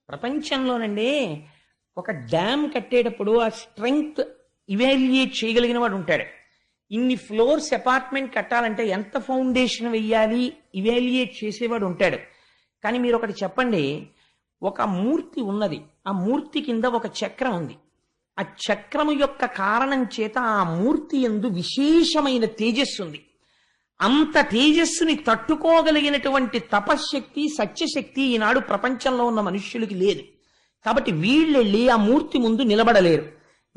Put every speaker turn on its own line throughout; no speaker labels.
ప్రపంచంలోనండి ఒక డ్యామ్ కట్టేటప్పుడు ఆ స్ట్రెంగ్త్ ఇవాల్యుయేట్ చేయగలిగిన వాడు ఉంటాడు. ఇన్ని ఫ్లోర్స్ అపార్ట్మెంట్ కట్టాలంటే ఎంత ఫౌండేషన్ వెయ్యాలి ఇవాల్యుయేట్ చేసేవాడు ఉంటాడు. కానీ మీరు ఒకటి చెప్పండి, ఒక మూర్తి ఉన్నది, ఆ మూర్తి కింద ఒక చక్రం ఉంది. ఆ చక్రము యొక్క కారణం చేత ఆ మూర్తి యందు విశేషమైన తేజస్సు ఉంది. అంత తేజస్సుని తట్టుకోగలిగినటువంటి తపశ్శక్తి, సత్యశక్తి ఈనాడు ప్రపంచంలో ఉన్న మనుష్యులకి లేదు. కాబట్టి వీళ్ళెళ్ళి ఆ మూర్తి ముందు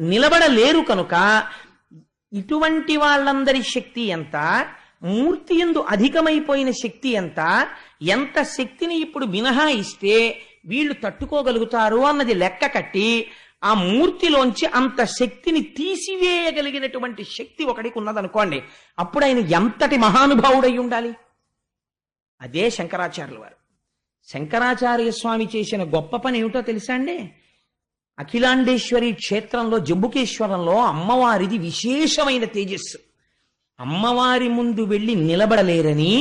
నిలబడలేరు కనుక ఇటువంటి వాళ్ళందరి శక్తి ఎంత, మూర్తి యందు అధికమైపోయిన శక్తి ఎంత శక్తిని ఇప్పుడు మినహాయిస్తే వీళ్ళు తట్టుకోగలుగుతారు అన్నది లెక్క కట్టి ఆ మూర్తిలోంచి అంత శక్తిని తీసివేయగలిగినటువంటి శక్తి ఒకడికి ఉన్నదనుకోండి, అప్పుడు ఆయన ఎంతటి మహానుభావుడై ఉండాలి. అదే శంకరాచార్యుల వారు. శంకరాచార్య స్వామి చేసిన గొప్ప పని ఏమిటో తెలుసా అండి? అఖిలాండేశ్వరి క్షేత్రంలో జంబుకేశ్వరంలో అమ్మవారిది విశేషమైన తేజస్సు. అమ్మవారి ముందు వెళ్ళి నిలబడలేరని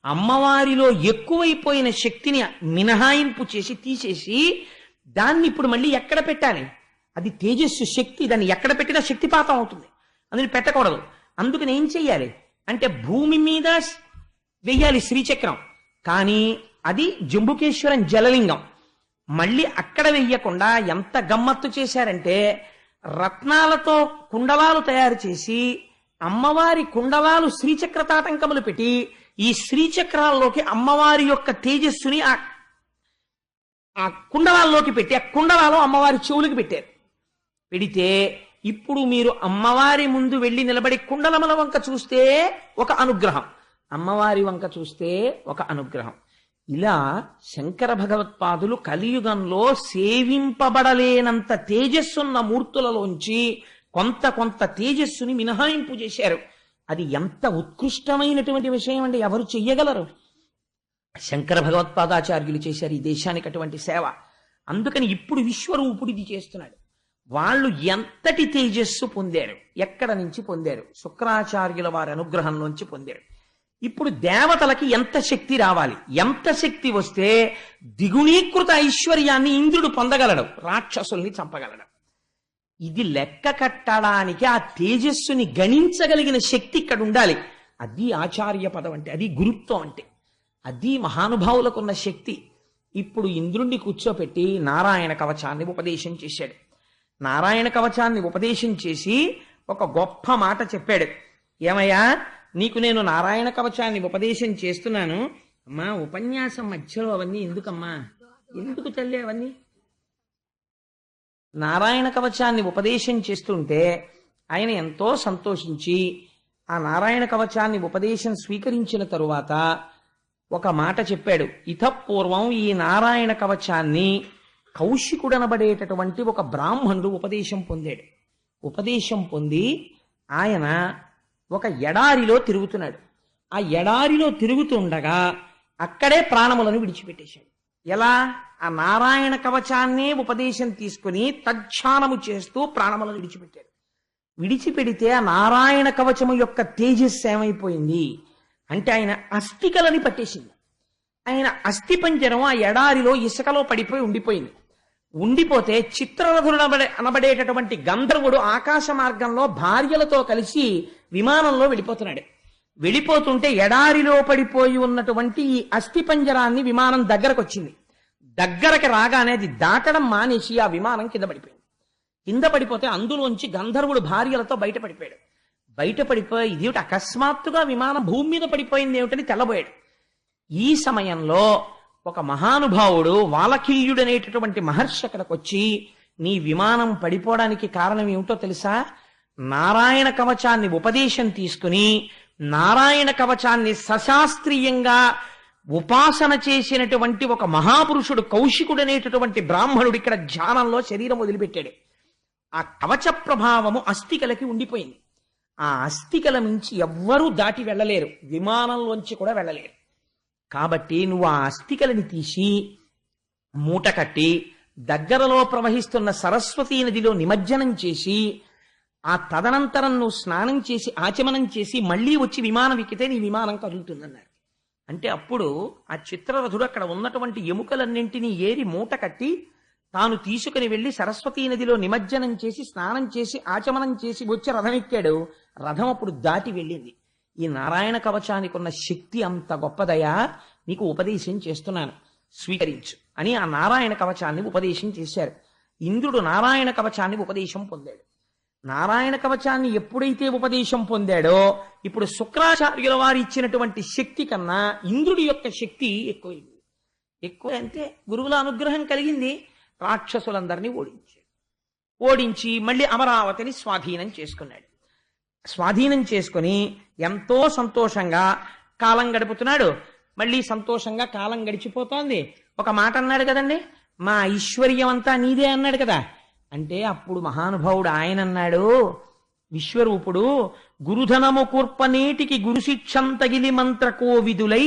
అమ్మవారిలో ఎక్కువైపోయిన శక్తిని మినహాయింపు చేసి తీసేసి దాన్ని ఇప్పుడు మళ్ళీ ఎక్కడ పెట్టాలి? అది తేజస్సు శక్తి, దాన్ని ఎక్కడ పెట్టినా శక్తిపాతం అవుతుంది, అందుని పెట్టకూడదు. అందుకని ఏం చెయ్యాలి అంటే భూమి మీద వెయ్యాలి శ్రీచక్రం, కానీ అది జంబుకేశ్వరం జలలింగం. మళ్ళీ అక్కడ వెయ్యకుండా ఎంత గమ్మత్తు చేశారంటే రత్నాలతో కుండలాలు తయారు చేసి అమ్మవారి కుండలాలు శ్రీచక్ర తాటంకములు పెట్టి ఈ శ్రీచక్రాల్లోకి అమ్మవారి యొక్క తేజస్సుని ఆ కుండలాల్లోకి పెట్టి ఆ కుండలాలు అమ్మవారి చెవులకి పెట్టారు. పెడితే ఇప్పుడు మీరు అమ్మవారి ముందు వెళ్ళి నిలబడి కుండలముల వంక చూస్తే ఒక అనుగ్రహం, అమ్మవారి వంక చూస్తే ఒక అనుగ్రహం. ఇలా శంకర భగవత్పాదులు కలియుగంలో సేవింపబడలేనంత తేజస్సున్న మూర్తులలోంచి కొంత తేజస్సుని మినహాయింపు చేశారు. అది ఎంత ఉత్కృష్టమైనటువంటి విషయం అండి, ఎవరు చెయ్యగలరు? శంకర భగవత్పాదాచార్యులు చేశారు ఈ దేశానికి అటువంటి సేవ. అందుకని ఇప్పుడు విశ్వరూపుడిది చేస్తున్నాడు. వాళ్ళు ఎంతటి తేజస్సు పొందారు, ఎక్కడ నుంచి పొందారు? శుక్రాచార్యుల వారి అనుగ్రహంలోంచి పొందారు. ఇప్పుడు దేవతలకి ఎంత శక్తి రావాలి, ఎంత శక్తి వస్తే ద్విగుణీకృత ఐశ్వర్యాన్ని ఇంద్రుడు పొందగలడు, రాక్షసుల్ని చంపగలడు. ఇది లెక్క కట్టడానికి ఆ తేజస్సుని గణించగలిగిన శక్తి ఇక్కడ ఉండాలి. అది ఆచార్య పదం అంటే, అది గురుత్వం అంటే, అది మహానుభావులకున్న శక్తి. ఇప్పుడు ఇంద్రుణ్ణి కూర్చోపెట్టి నారాయణ కవచాన్ని ఉపదేశం చేశాడు. నారాయణ కవచాన్ని ఉపదేశం చేసి ఒక గొప్ప మాట చెప్పాడు. ఏమయ్యా, నీకు నేను నారాయణ కవచాన్ని ఉపదేశం చేస్తున్నాను, అమ్మా ఉపన్యాసం మధ్యలో అవన్నీ ఎందుకమ్మా, ఎందుకు తల్లి అవన్నీ? నారాయణ కవచాన్ని ఉపదేశం చేస్తుంటే ఆయన ఎంతో సంతోషించి ఆ నారాయణ కవచాన్ని ఉపదేశం స్వీకరించిన తరువాత ఒక మాట చెప్పాడు. ఇతపూర్వం ఈ నారాయణ కవచాన్ని కౌశికుడనబడేటటువంటి ఒక బ్రాహ్మణుడు ఉపదేశం పొందాడు. ఉపదేశం పొంది ఆయన ఒక ఎడారిలో తిరుగుతున్నాడు. ఆ ఎడారిలో తిరుగుతుండగా అక్కడే ప్రాణములను విడిచిపెట్టేశాడు. ఎలా? ఆ నారాయణ కవచాన్నే ఉపదేశం తీసుకుని తజ్ఞానము చేస్తూ ప్రాణములను విడిచిపెట్టాడు. విడిచిపెడితే ఆ నారాయణ కవచము యొక్క తేజస్సు ఏమైపోయింది అంటే ఆయన అస్థికలని పట్టేసింది. ఆయన అస్థి పంజరం ఆ ఎడారిలో ఇసుకలో పడిపోయి ఉండిపోయింది. ఉండిపోతే చిత్రరథుడు అనబడేటటువంటి గంధర్వుడు ఆకాశ మార్గంలో భార్యలతో కలిసి విమానంలో వెళ్ళిపోతున్నాడు. వెళ్ళిపోతుంటే ఎడారిలో పడిపోయి ఉన్నటువంటి ఈ అస్థి పంజరాన్ని విమానం దగ్గరకు వచ్చింది. దగ్గరకు రాగానే అది దాటడం మానేసి ఆ విమానం కింద పడిపోయింది. కింద పడిపోతే అందులోంచి గంధర్వుడు భార్యలతో బయటపడిపోయాడు. బయటపడిపోయి ఇదేమిటి అకస్మాత్తుగా విమానం భూమి మీద పడిపోయింది ఏమిటని తెల్లబోయాడు. ఈ సమయంలో ఒక మహానుభావుడు వాలకిల్యుడనేటటువంటి మహర్షి అక్కడికి వచ్చి, నీ విమానం పడిపోవడానికి కారణం ఏమిటో తెలుసా? నారాయణ కవచాన్ని ఉపదేశం తీసుకుని నారాయణ కవచాన్ని సశాస్త్రీయంగా ఉపాసన చేసినటువంటి ఒక మహాపురుషుడు కౌశికుడనేటటువంటి బ్రాహ్మణుడు ఇక్కడ ధ్యానంలో శరీరం వదిలిపెట్టాడు. ఆ కవచ ప్రభావము అస్థికలకి ఉండిపోయింది. ఆ అస్థికల మించి ఎవ్వరూ దాటి వెళ్ళలేరు, విమానంలోంచి కూడా వెళ్ళలేరు. కాబట్టి నువ్వు ఆ అస్థికలని తీసి మూట కట్టి దగ్గరలో ప్రవహిస్తున్న సరస్వతీ నదిలో నిమజ్జనం చేసి ఆ తదనంతరం నువ్వు స్నానం చేసి ఆచమనం చేసి మళ్ళీ వచ్చి విమానం ఎక్కితే నీ విమానం కదులుతుందన్నారు. అంటే అప్పుడు ఆ చిత్రరథుడు అక్కడ ఉన్నటువంటి ఎముకలన్నింటినీ ఏరి మూట కట్టి తాను తీసుకుని వెళ్లి సరస్వతీ నదిలో నిమజ్జనం చేసి స్నానం చేసి ఆచమనం చేసి వచ్చి రథం ఎక్కాడు. రథం అప్పుడు దాటి వెళ్ళింది. ఈ నారాయణ కవచానికి ఉన్న శక్తి అంత గొప్పదయా, నీకు ఉపదేశం చేస్తున్నాను, స్వీకరించు అని ఆ నారాయణ కవచాన్ని ఉపదేశం చేశారు. ఇంద్రుడు నారాయణ కవచాన్ని ఉపదేశం పొందాడు. నారాయణ కవచాన్ని ఎప్పుడైతే ఉపదేశం పొందాడో ఇప్పుడు శుక్రాచార్యుల వారు ఇచ్చినటువంటి శక్తి కన్నా ఇంద్రుడి యొక్క శక్తి ఎక్కువైంది. ఎక్కువ అంటే గురువుల అనుగ్రహం కలిగింది. రాక్షసులందరినీ ఓడించి మళ్ళీ అమరావతిని స్వాధీనం చేసుకున్నాడు. స్వాధీనం చేసుకుని ఎంతో సంతోషంగా కాలం గడుపుతున్నాడు. మళ్ళీ సంతోషంగా కాలం గడిచిపోతోంది. ఒక మాట అన్నాడు కదండి, మా ఐశ్వర్యం అంతా నీదే అన్నాడు కదా. అంటే అప్పుడు మహానుభావుడు ఆయన అన్నాడు, విశ్వరూపుడు, గురుధనము కూర్పనేటికి గురుశిక్షం తగిలి మంత్ర కోవిదులై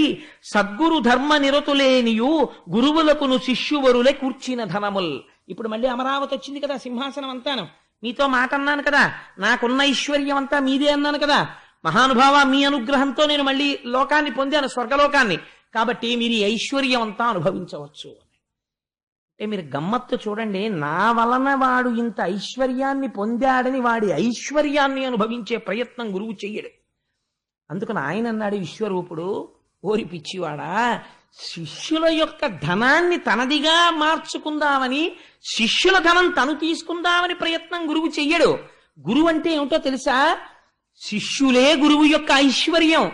సద్గురు ధర్మ నిరతులేనియు గురువులకును శిష్యువరులే కూర్చిన ధనముల్. ఇప్పుడు మళ్ళీ అమరావతి వచ్చింది కదా, సింహాసనం అంతాను. మీతో మాట అన్నాను కదా, నాకున్న ఐశ్వర్యం అంతా మీదే అన్నాను కదా, మహానుభావ మీ అనుగ్రహంతో నేను మళ్ళీ లోకాన్ని పొందాను, స్వర్గలోకాన్ని, కాబట్టి మీరు ఈ ఐశ్వర్యం అంతా అనుభవించవచ్చు. అంటే మీరు గమ్మత్తు చూడండి, నా వలన వాడు ఇంత ఐశ్వర్యాన్ని పొందాడని వాడి ఐశ్వర్యాన్ని అనుభవించే ప్రయత్నం గురువు చెయ్యడు. అందుకని ఆయన అన్నాడు విశ్వరూపుడు, ఓరి పిచ్చివాడా, శిష్యుల యొక్క ధనాన్ని తనదిగా మార్చుకుందామని, శిష్యుల ధనం తను తీసుకుందామని ప్రయత్నం గురువు చెయ్యడు. గురువు అంటే ఏమిటో తెలుసా? శిష్యులే గురువు యొక్క ఐశ్వర్యం.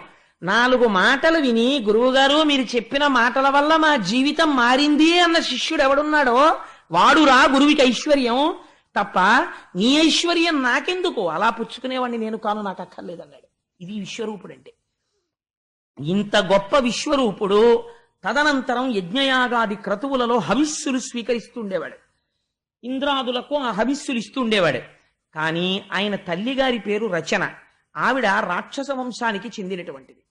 4 మాటలు విని, గురువుగారు మీరు చెప్పిన మాటల వల్ల మా జీవితం మారింది అన్న శిష్యుడు ఎవడున్నాడో వాడురా గురువుకి ఐశ్వర్యం. తప్ప నీ ఐశ్వర్యం నాకెందుకు, అలా పుచ్చుకునేవాడిని నేను కాను, నాకు అక్కర్లేదన్నాడు. ఇది విశ్వరూపుడు అంటే. ఇంత గొప్ప విశ్వరూపుడు తదనంతరం యజ్ఞయాగాది క్రతువులలో హవిస్సులు స్వీకరిస్తుండేవాడు. ఇంద్రాదులకు ఆ హవిస్సులు ఇస్తుండేవాడు. కానీ ఆయన తల్లిగారి పేరు రచన. ఆవిడ రాక్షస వంశానికి చెందినటువంటిది.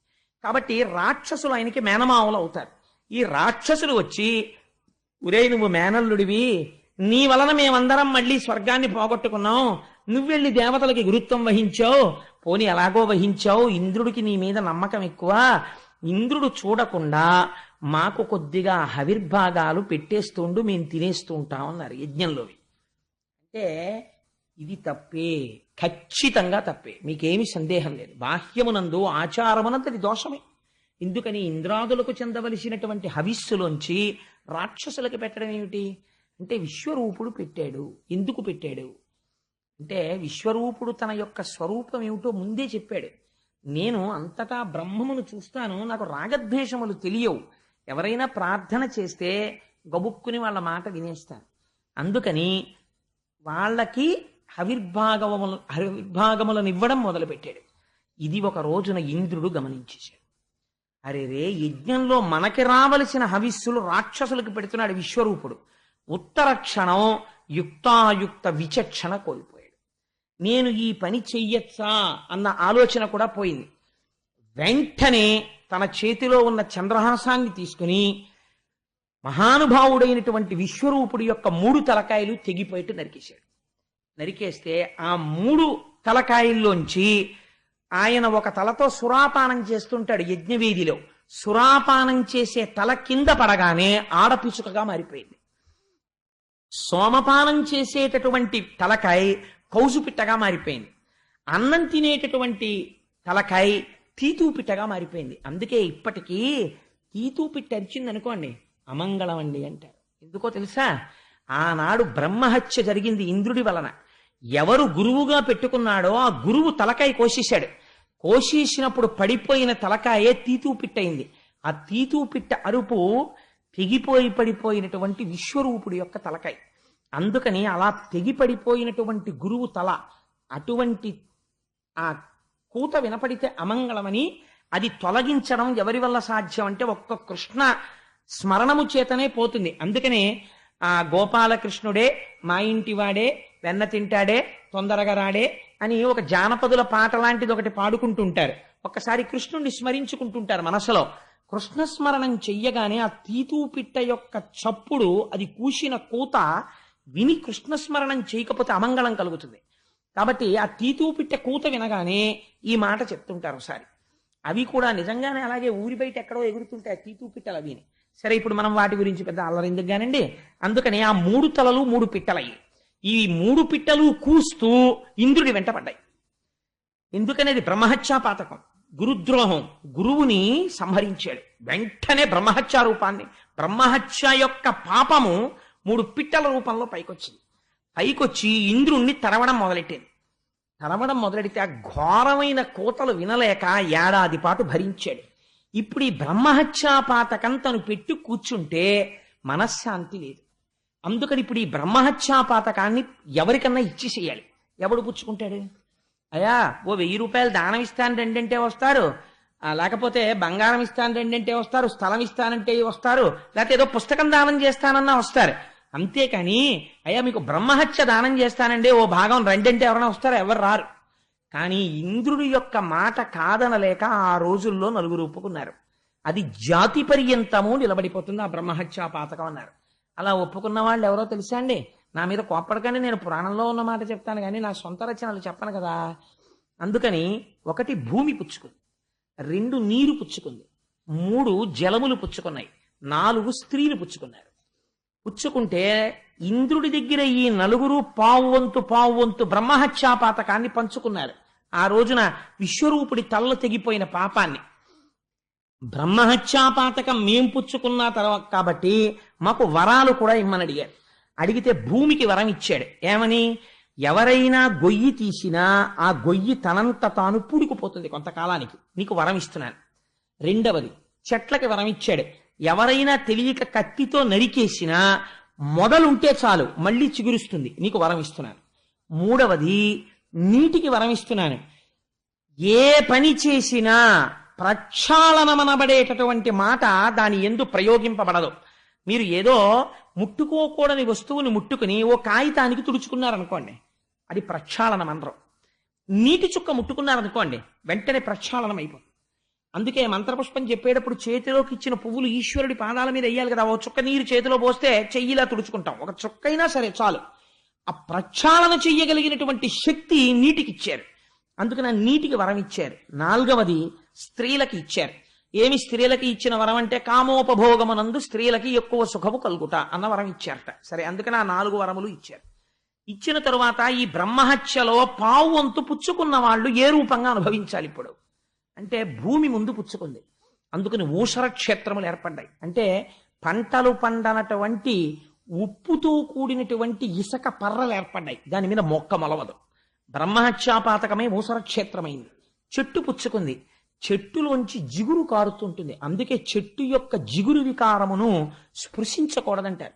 కాబట్టి రాక్షసులు ఆయనకి మేనమావులు అవుతారు. ఈ రాక్షసులు వచ్చి, ఒరే నువ్వు మేనల్లుడివి, నీ వలన మేమందరం మళ్ళీ స్వర్గాన్ని పోగొట్టుకున్నాం, నువ్వెళ్ళి దేవతలకి గురుత్వం వహించావు, పోని ఎలాగో వహించావు, ఇంద్రుడికి నీ మీద నమ్మకం ఎక్కువ, ఇంద్రుడు చూడకుండా మాకు కొద్దిగా హవిర్భాగాలు పెట్టేస్తుండు, మేము తినేస్తూ ఉంటాం అన్నారు యజ్ఞంలోవి. అంటే ఇది తప్పే, ఖచ్చితంగా తప్పే, మీకేమి సందేహం లేదు. బాహ్యమునందు ఆచారమునంతది దోషమే. ఎందుకని ఇంద్రాదులకు చెందవలసినటువంటి హవిస్సులోంచి రాక్షసులకు పెట్టడం ఏమిటి అంటే విశ్వరూపుడు పెట్టాడు. ఎందుకు పెట్టాడు అంటే విశ్వరూపుడు తన యొక్క స్వరూపం ఏమిటో ముందే చెప్పాడు. నేను అంతటా బ్రహ్మమును చూస్తాను, నాకు రాగద్వేషములు తెలియవు, ఎవరైనా ప్రార్థన చేస్తే గబుక్కుని వాళ్ళ మాట వినేస్తాను, అందుకని వాళ్ళకి హవిర్భాగములను ఇవ్వడం మొదలుపెట్టాడు. ఇది ఒక రోజున ఇంద్రుడు గమనించేశాడు. అరే రే, యజ్ఞంలో మనకి రావలసిన హవిస్సులు రాక్షసులకు పెడుతున్నాడు విశ్వరూపుడు. ఉత్తర క్షణం యుక్తాయుక్త విచక్షణ కోల్పోయాడు. నేను ఈ పని చెయ్యొచ్చా అన్న ఆలోచన కూడా పోయింది. వెంటనే తన చేతిలో ఉన్న చంద్రహాసాన్ని తీసుకుని మహానుభావుడైనటువంటి విశ్వరూపుడి యొక్క 3 తలకాయలు తెగిపోయేట్టు నరికేశాడు. నరికేస్తే ఆ 3 తలకాయల్లోంచి ఆయన ఒక తలతో సురాపానం చేస్తుంటాడు యజ్ఞవేదిలో. సురాపానం చేసే తల కింద పడగానే ఆడపిచుకగా మారిపోయింది. సోమపానం చేసేటటువంటి తలకాయ కౌజుపిట్టగా మారిపోయింది. అన్నం తినేటటువంటి తలకాయ తీతూపిట్టగా మారిపోయింది. అందుకే ఇప్పటికీ తీతూపిట్ట అరిచింది అనుకోండి అమంగళం అండి అంటారు. ఎందుకో తెలుసా? ఆనాడు బ్రహ్మహత్య జరిగింది ఇంద్రుడి వలన. ఎవరు గురువుగా పెట్టుకున్నాడో ఆ గురువు తలకాయ కోసేశాడు. కోసేసినప్పుడు పడిపోయిన తలకాయే తీతూపిట్టయింది. ఆ తీతూపిట్ట అరుపు తెగిపోయి పడిపోయినటువంటి విశ్వరూపుడి యొక్క తలకాయ. అందుకని అలా తెగిపడిపోయినటువంటి గురువు తల, అటువంటి ఆ కూత వినపడితే అమంగళమని అది తొలగించడం ఎవరి వల్ల సాధ్యం అంటే ఒక్క కృష్ణ స్మరణము చేతనే పోతుంది. అందుకనే ఆ గోపాలకృష్ణుడే మా ఇంటి వాడే, వెన్న తింటాడే, తొందరగా రాడే అని ఒక జానపదుల పాట లాంటిది ఒకటి పాడుకుంటుంటారు. ఒక్కసారి కృష్ణుణ్ణి స్మరించుకుంటుంటారు మనసులో. కృష్ణస్మరణం చెయ్యగానే ఆ తీతూపిట్ట యొక్క చప్పుడు, అది కూసిన కూత విని కృష్ణస్మరణం చేయకపోతే అమంగళం కలుగుతుంది. కాబట్టి ఆ తీతూపిట్ట కూత వినగానే ఈ మాట చెప్తుంటారు ఒకసారి. అవి కూడా నిజంగానే అలాగే ఊరి బయట ఎక్కడో ఎగురుతుంటాయి తీతూ పిట్టలు అవిని. సరే, ఇప్పుడు మనం వాటి గురించి పెద్ద అల్లరి ఎందుకు కానండి. అందుకని ఆ 3 తలలు 3 పిట్టలయ్యి. ఈ 3 పిట్టలు కూస్తూ ఇంద్రుడి వెంట పడ్డాయి. ఎందుకనేది బ్రహ్మహత్యా పాతకం, గురుద్రోహం. గురువుని సంహరించాడు వెంటనే బ్రహ్మహత్యా రూపాన్ని. బ్రహ్మహత్య యొక్క పాపము 3 పిట్టల రూపంలో పైకొచ్చింది. పైకొచ్చి ఇంద్రుణ్ణి తరవడం మొదలెట్టింది. తరవడం మొదలెడితే ఆ ఘోరమైన కోతలు వినలేక ఏడాది పాటు భరించాడు. ఇప్పుడు ఈ బ్రహ్మహత్యా పాతకం తను పెట్టి కూర్చుంటే మనశ్శాంతి లేదు. అందుకని ఇప్పుడు ఈ బ్రహ్మహత్యా పాతకాన్ని ఎవరికన్నా ఇచ్చేసేయాలి. ఎవడు పుచ్చుకుంటాడు? అయ్యా, ఓ 1000 రూపాయలు దానం ఇస్తాను రెండంటే వస్తారు, లేకపోతే బంగారం ఇస్తాను రెండంటే వస్తారు, స్థలం ఇస్తానంటే వస్తారు, లేకపోతే ఏదో పుస్తకం దానం చేస్తానన్నా వస్తారు. అంతేకాని అయ్యా మీకు బ్రహ్మహత్య దానం చేస్తానండి ఓ భాగం రెండంటే ఎవరైనా వస్తారో? ఎవరు రారు. కానీ ఇంద్రుడి యొక్క మాట కాదనలేక ఆ రోజుల్లో 4 ఒప్పుకున్నారు. అది జాతి పర్యంతము నిలబడిపోతుంది ఆ బ్రహ్మహత్యా పాతకం అన్నారు. అలా ఒప్పుకున్న వాళ్ళు ఎవరో తెలుసా అండి? నా మీద కోప్పడకండి, నేను పురాణంలో ఉన్న మాట చెప్తాను కానీ నా సొంత రచనలు చెప్పను కదా. అందుకని 1 భూమి పుచ్చుకుంది, 2 నీరు పుచ్చుకుంది, 3 జలములు పుచ్చుకున్నాయి, 4 స్త్రీలు పుచ్చుకున్నారు. పుచ్చుకుంటే ఇంద్రుడి దగ్గర ఈ 4 పావు వంతు బ్రహ్మహత్యా పాతకాన్ని పంచుకున్నారు. ఆ రోజున విశ్వరూపుడి తల్ల తెగిపోయిన పాపాన్ని. బ్రహ్మహత్యా పాతకం మేం పుచ్చుకున్న తర్వాత కాబట్టి మాకు వరాలు కూడా ఇమ్మని అడిగారు. అడిగితే భూమికి వరం ఇచ్చాడు. ఏమని? ఎవరైనా గొయ్యి తీసినా ఆ గొయ్యి తనంత తాను పూడుకుపోతుంది కొంతకాలానికి, నీకు వరం ఇస్తున్నాను. 2వది చెట్లకి వరం ఇచ్చాడు. ఎవరైనా తెలియక కత్తితో నరికేసినా మొదలుంటే చాలు మళ్ళీ చిగురుస్తుంది, నీకు వరం ఇస్తున్నాను. 3వది నీటికి వరం ఇస్తున్నాను. ఏ పని చేసినా ప్రక్షాళనమనబడేటటువంటి మాట దాని యందు ప్రయోగింపబడదు. మీరు ఏదో ముట్టుకోకూడని వస్తువుని ముట్టుకుని ఓ కాగితానికి తుడుచుకున్నారనుకోండి, అది ప్రక్షాళనం అనరు. నీటి చుక్క ముట్టుకున్నారనుకోండి, వెంటనే ప్రక్షాళనం అయిపోతుంది. అందుకే మంత్రపుష్పం చెప్పేటప్పుడు చేతిలోకి ఇచ్చిన పువ్వులు ఈశ్వరుడి పాదాల మీద వేయాలి కదా. ఓ చుక్క నీరు చేతిలో పోస్తే చెయ్యిలా తుడుచుకుంటాం, ఒక చుక్కైనా సరే చాలు. ఆ ప్రక్షాళన చెయ్యగలిగినటువంటి శక్తి నీటికి ఇచ్చారు. అందుకని ఆ నీటికి వరం ఇచ్చారు. 4వది స్త్రీలకి ఇచ్చారు. ఏమి స్త్రీలకి ఇచ్చిన వరం అంటే కామోపభోగమనందు స్త్రీలకి ఎక్కువ సుఖము కలుగుట అన్న వరం ఇచ్చారట. సరే, అందుకని ఆ 4 వరములు ఇచ్చారు. ఇచ్చిన తరువాత ఈ బ్రహ్మహత్యలో పావు వంతు పుచ్చుకున్న వాళ్ళు ఏ రూపంగా అనుభవించాలి ఇప్పుడు అంటే భూమి ముందు పుచ్చుకుంది. అందుకని ఊషర క్షేత్రములు ఏర్పడ్డాయి. అంటే పంటలు పండనటువంటి ఉప్పుతో కూడినటువంటి ఇసుక పర్రలు ఏర్పడ్డాయి, దాని మీద మొక్క మొలవదు. బ్రహ్మహత్యాపాతకమే ఊసర క్షేత్రమైంది. చెట్టు పుచ్చుకుంది, చెట్టులోంచి జిగురు కారుతుంటుంది. అందుకే చెట్టు యొక్క జిగురు వికారమును స్పృశించకూడదంటారు.